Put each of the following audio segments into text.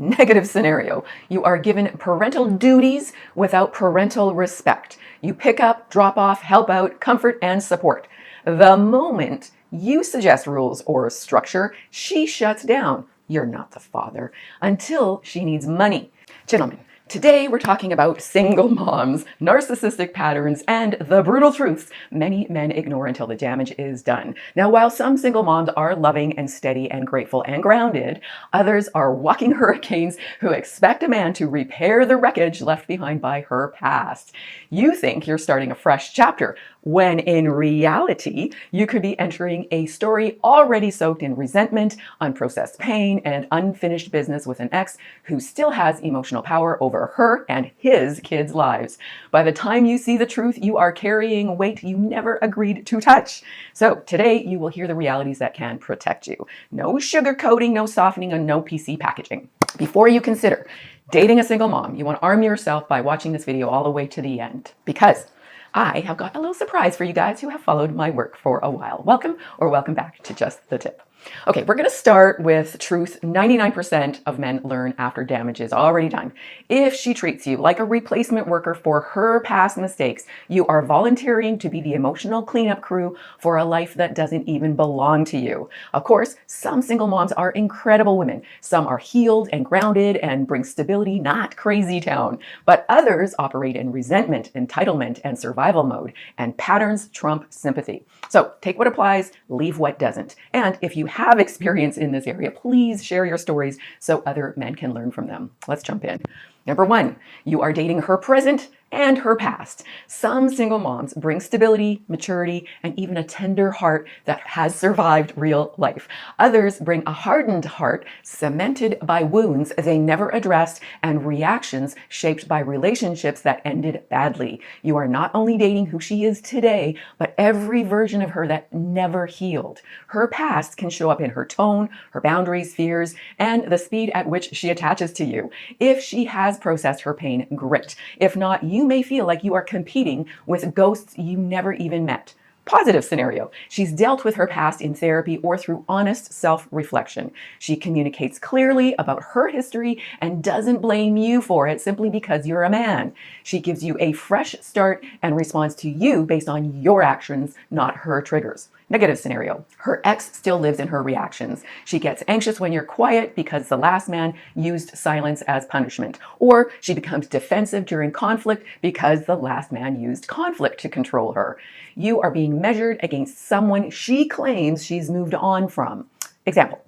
Negative scenario. You are given parental duties without parental respect. You pick up, drop off, help out, comfort, and support. The moment you suggest rules or structure, she shuts down. You're not the father until she needs money. Gentlemen, today we're talking about single moms, narcissistic patterns, and the brutal truths many men ignore until the damage is done. Now, while some single moms are loving and steady and grateful and grounded, others are walking hurricanes who expect a man to repair the wreckage left behind by her past. You think you're starting a fresh chapter, when in reality, you could be entering a story already soaked in resentment, unprocessed pain, and unfinished business with an ex who still has emotional power over her and his kids' lives. By the time you see the truth, you are carrying weight you never agreed to touch. So today, you will hear the realities that can protect you. No sugarcoating, no softening, and no PC packaging. Before you consider dating a single mom, you want to arm yourself by watching this video all the way to the end, because I have got a little surprise for you guys who have followed my work for a while. Welcome or welcome back to Just the Tip. Okay, we're going to start with truth 99% of men learn after damage is already done. If she treats you like a replacement worker for her past mistakes, you are volunteering to be the emotional cleanup crew for a life that doesn't even belong to you. Of course, some single moms are incredible women. Some are healed and grounded and bring stability, not crazy town. But others operate in resentment, entitlement, and survival mode, and patterns trump sympathy. So take what applies, leave what doesn't. And if you have experience in this area, please share your stories so other men can learn from them. Let's jump in. Number one, you are dating her present and her past. Some single moms bring stability, maturity, and even a tender heart that has survived real life. Others bring a hardened heart cemented by wounds they never addressed and reactions shaped by relationships that ended badly. You are not only dating who she is today, but every version of her that never healed. Her past can show up in her tone, her boundaries, fears, and the speed at which she attaches to you. If she has processed her pain, great. If not, you may feel like you are competing with ghosts you never even met. Positive scenario. She's dealt with her past in therapy or through honest self-reflection. She communicates clearly about her history and doesn't blame you for it simply because you're a man. She gives you a fresh start and responds to you based on your actions, not her triggers. Negative scenario. Her ex still lives in her reactions. She gets anxious when you're quiet because the last man used silence as punishment. Or she becomes defensive during conflict because the last man used conflict to control her. You are being measured against someone she claims she's moved on from. Example,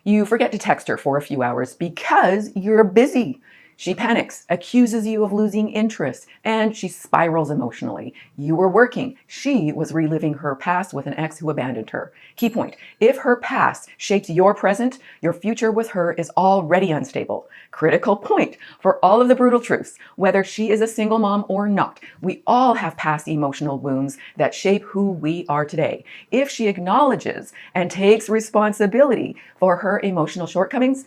you forget to text her for a few hours because you're busy. She panics, accuses you of losing interest, and she spirals emotionally. You were working. She was reliving her past with an ex who abandoned her. Key point, if her past shapes your present, your future with her is already unstable. Critical point for all of the brutal truths, whether she is a single mom or not, we all have past emotional wounds that shape who we are today. If she acknowledges and takes responsibility for her emotional shortcomings,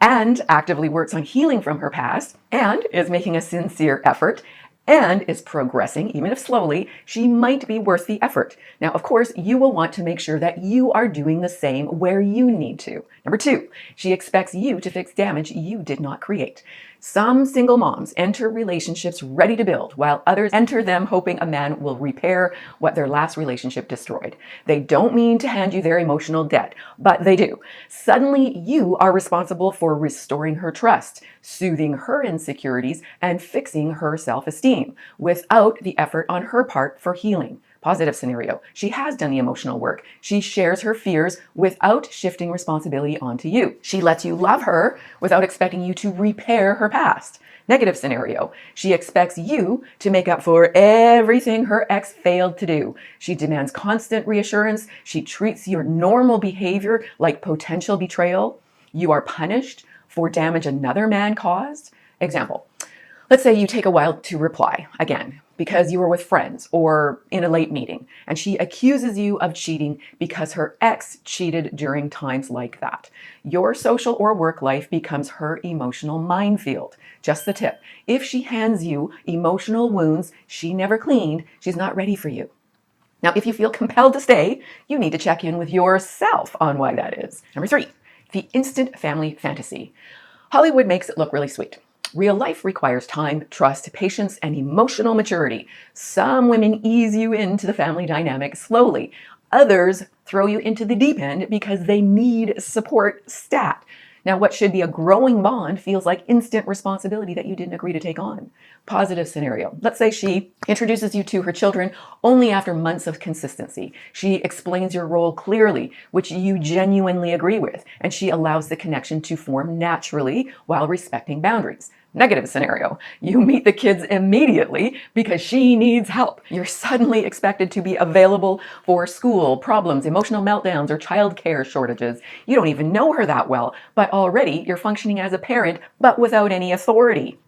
and actively works on healing from her past, and is making a sincere effort, and is progressing, even if slowly, she might be worth the effort. Now, of course, you will want to make sure that you are doing the same where you need to. Number two, she expects you to fix damage you did not create. Some single moms enter relationships ready to build, while others enter them hoping a man will repair what their last relationship destroyed. They don't mean to hand you their emotional debt, but they do. Suddenly, you are responsible for restoring her trust, soothing her insecurities, and fixing her self-esteem, without the effort on her part for healing. Positive scenario. She has done the emotional work. She shares her fears without shifting responsibility onto you. She lets you love her without expecting you to repair her past. Negative scenario. She expects you to make up for everything her ex failed to do. She demands constant reassurance. She treats your normal behavior like potential betrayal. You are punished for damage another man caused. Example. Let's say you take a while to reply again because you were with friends or in a late meeting, and she accuses you of cheating because her ex cheated during times like that. Your social or work life becomes her emotional minefield. Just the tip. If she hands you emotional wounds she never cleaned, she's not ready for you. Now, if you feel compelled to stay, you need to check in with yourself on why that is. Number three, the instant family fantasy. Hollywood makes it look really sweet. Real life requires time, trust, patience, and emotional maturity. Some women ease you into the family dynamic slowly. Others throw you into the deep end because they need support stat. Now, what should be a growing bond feels like instant responsibility that you didn't agree to take on. Positive scenario. Let's say she introduces you to her children only after months of consistency. She explains your role clearly, which you genuinely agree with, and she allows the connection to form naturally while respecting boundaries. Negative scenario. You meet the kids immediately because she needs help. You're suddenly expected to be available for school problems, emotional meltdowns, or childcare shortages. You don't even know her that well, but already you're functioning as a parent, but without any authority.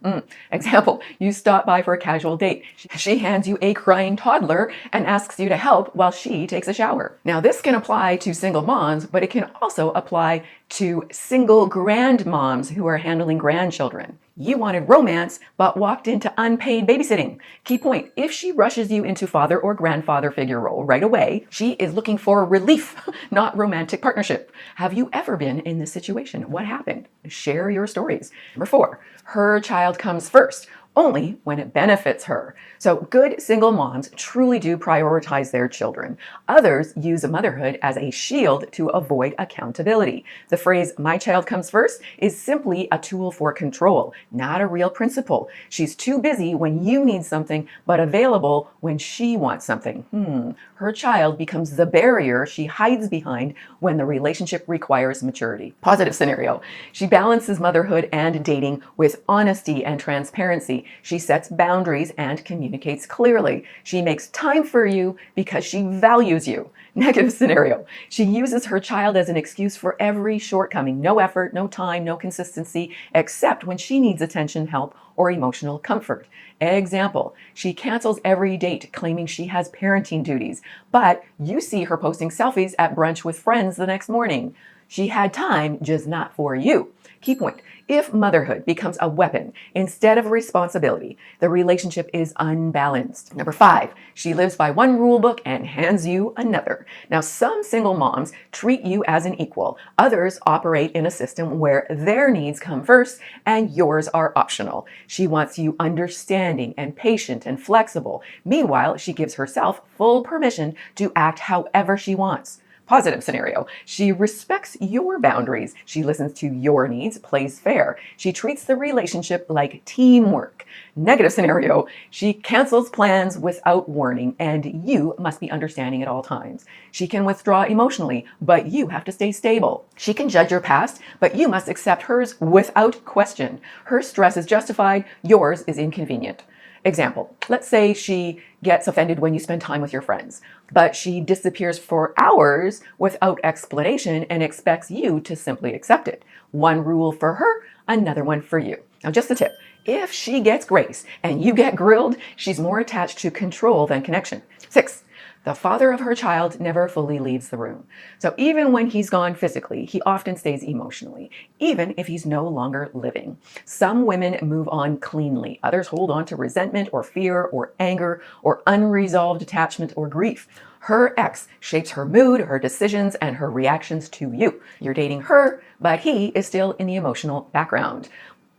Example, you stop by for a casual date. She hands you a crying toddler and asks you to help while she takes a shower. Now, this can apply to single moms, but it can also apply to single grandmoms who are handling grandchildren. You wanted romance, but walked into unpaid babysitting. Key point, if she rushes you into father or grandfather figure role right away, she is looking for relief, not romantic partnership. Have you ever been in this situation? What happened? Share your stories. Number 4, her child comes first, only when it benefits her. So good single moms truly do prioritize their children. Others use motherhood as a shield to avoid accountability. The phrase, "my child comes first," is simply a tool for control, not a real principle. She's too busy when you need something, but available when she wants something. Her child becomes the barrier she hides behind when the relationship requires maturity. Positive scenario. She balances motherhood and dating with honesty and transparency. She sets boundaries and communicates clearly. She makes time for you because she values you. Negative scenario. She uses her child as an excuse for every shortcoming. No effort, no time, no consistency, except when she needs attention, help, or emotional comfort. Example, she cancels every date claiming she has parenting duties, but you see her posting selfies at brunch with friends the next morning. She had time, just not for you. Key point, if motherhood becomes a weapon instead of a responsibility, the relationship is unbalanced. Number 5, she lives by one rule book and hands you another. Now, some single moms treat you as an equal. Others operate in a system where their needs come first and yours are optional. She wants you understanding and patient and flexible. Meanwhile, she gives herself full permission to act however she wants. Positive scenario. She respects your boundaries. She listens to your needs, plays fair. She treats the relationship like teamwork. Negative scenario. She cancels plans without warning, and you must be understanding at all times. She can withdraw emotionally, but you have to stay stable. She can judge your past, but you must accept hers without question. Her stress is justified, yours is inconvenient. Example, let's say she gets offended when you spend time with your friends, but she disappears for hours without explanation and expects you to simply accept it. One rule for her, another one for you. Now, just a tip. If she gets grace and you get grilled, she's more attached to control than connection. 6, the father of her child never fully leaves the room. So even when he's gone physically, he often stays emotionally, even if he's no longer living. Some women move on cleanly. Others hold on to resentment or fear or anger or unresolved attachment or grief. Her ex shapes her mood, her decisions, and her reactions to you. You're dating her, but he is still in the emotional background.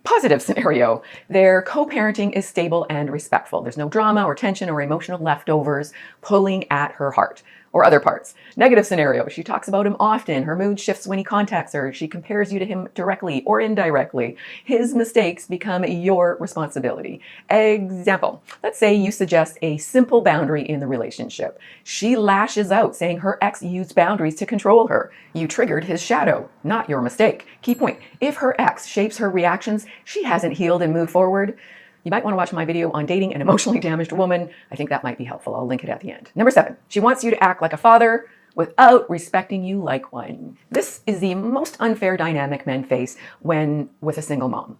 Positive scenario, their co-parenting is stable and respectful. There's no drama or tension or emotional leftovers pulling at her heart or other parts. Negative scenario, she talks about him often. Her mood shifts when he contacts her. She compares you to him directly or indirectly. His mistakes become your responsibility. Example, let's say you suggest a simple boundary in the relationship. She lashes out saying her ex used boundaries to control her. You triggered his shadow, not your mistake. Key point, if her ex shapes her reactions, she hasn't healed and moved forward. You might want to watch my video on dating an emotionally damaged woman. I think that might be helpful. I'll link it at the end. Number 7, she wants you to act like a father without respecting you like one. This is the most unfair dynamic men face when with a single mom.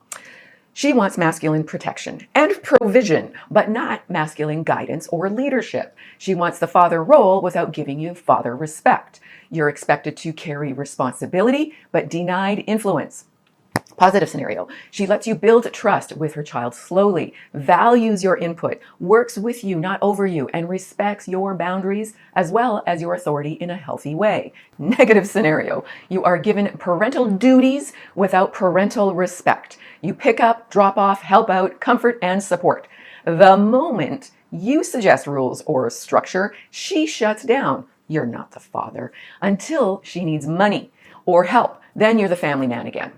She wants masculine protection and provision, but not masculine guidance or leadership. She wants the father role without giving you father respect. You're expected to carry responsibility, but denied influence. Positive scenario. She lets you build trust with her child slowly, values your input, works with you, not over you, and respects your boundaries as well as your authority in a healthy way. Negative scenario. You are given parental duties without parental respect. You pick up, drop off, help out, comfort, and support. The moment you suggest rules or structure, she shuts down. You're not the father until she needs money or help. Then you're the family man again.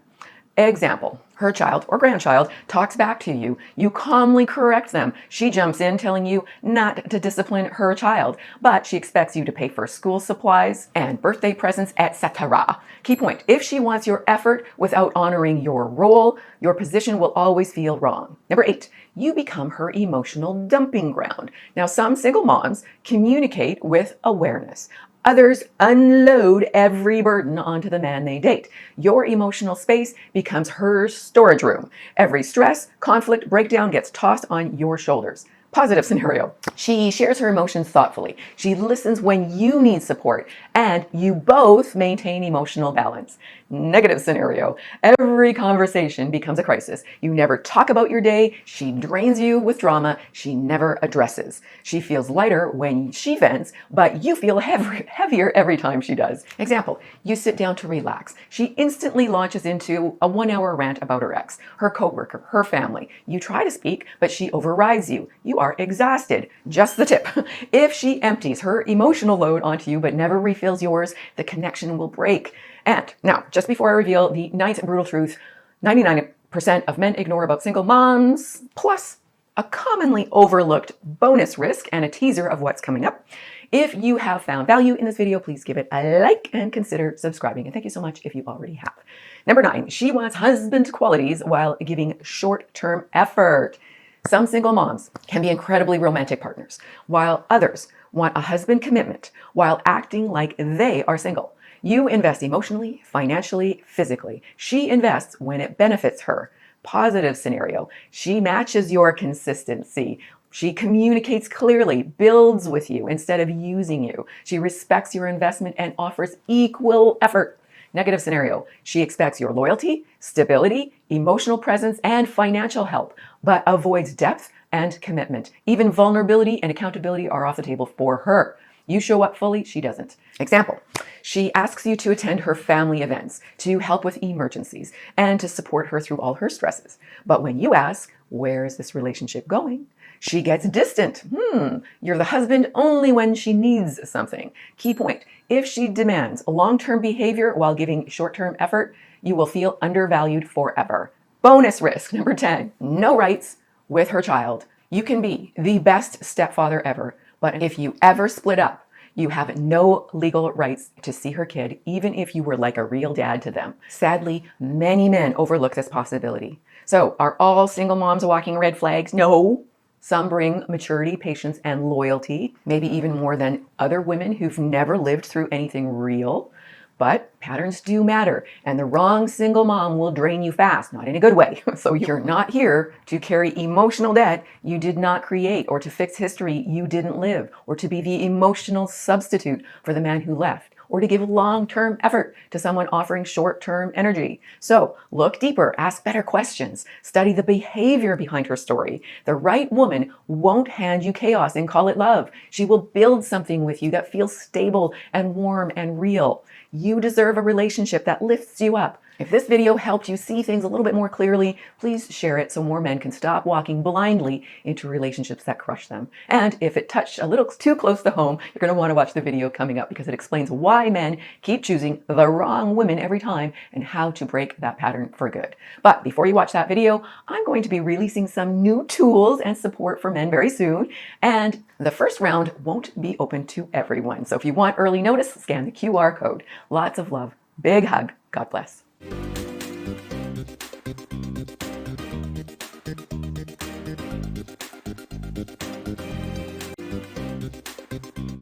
Example, her child or grandchild talks back to you. You calmly correct them. She jumps in telling you not to discipline her child, but she expects you to pay for school supplies and birthday presents, etc. Key point, if she wants your effort without honoring your role, your position will always feel wrong. Number 8, you become her emotional dumping ground. Now, some single moms communicate with awareness. Others unload every burden onto the man they date. Your emotional space becomes her storage room. Every stress, conflict, breakdown gets tossed on your shoulders. Positive scenario. She shares her emotions thoughtfully. She listens when you need support, and you both maintain emotional balance. Negative scenario. Every conversation becomes a crisis. You never talk about your day. She drains you with drama she never addresses. She feels lighter when she vents, but you feel heavier every time she does. Example, you sit down to relax. She instantly launches into a 1-hour rant about her ex, her coworker, her family. You try to speak, but she overrides you. You are exhausted. Just the tip. If she empties her emotional load onto you but never refills yours, the connection will break. And now, just before I reveal the 9th brutal truth 99% of men ignore about single moms, plus a commonly overlooked bonus risk and a teaser of what's coming up. If you have found value in this video, please give it a like and consider subscribing. And thank you so much if you already have. Number 9, she wants husband qualities while giving short-term effort. Some single moms can be incredibly romantic partners, while others want a husband commitment while acting like they are single. You invest emotionally, financially, physically. She invests when it benefits her. Positive scenario. She matches your consistency. She communicates clearly, builds with you instead of using you. She respects your investment and offers equal effort. Negative scenario. She expects your loyalty, stability, emotional presence, and financial help, but avoids depth and commitment. Even vulnerability and accountability are off the table for her. You show up fully, she doesn't. Example, she asks you to attend her family events, to help with emergencies, and to support her through all her stresses. But when you ask, where is this relationship going? She gets distant. You're the husband only when she needs something. Key point, if she demands long-term behavior while giving short-term effort, you will feel undervalued forever. Bonus risk, number 10, no rights with her child. You can be the best stepfather ever, but if you ever split up, you have no legal rights to see her kid, even if you were like a real dad to them. Sadly, many men overlook this possibility. So are all single moms walking red flags? No. Some bring maturity, patience, and loyalty, maybe even more than other women who've never lived through anything real. But patterns do matter, and the wrong single mom will drain you fast, not in a good way. So you're not here to carry emotional debt you did not create, or to fix history you didn't live, or to be the emotional substitute for the man who left, or to give long-term effort to someone offering short-term energy. So look deeper, ask better questions, study the behavior behind her story. The right woman won't hand you chaos and call it love. She will build something with you that feels stable and warm and real. You deserve a relationship that lifts you up. If this video helped you see things a little bit more clearly, please share it so more men can stop walking blindly into relationships that crush them. And if it touched a little too close to home, you're going to want to watch the video coming up because it explains why men keep choosing the wrong women every time and how to break that pattern for good. But before you watch that video, I'm going to be releasing some new tools and support for men very soon. And the first round won't be open to everyone. So if you want early notice, scan the QR code. Lots of love. Big hug. God bless.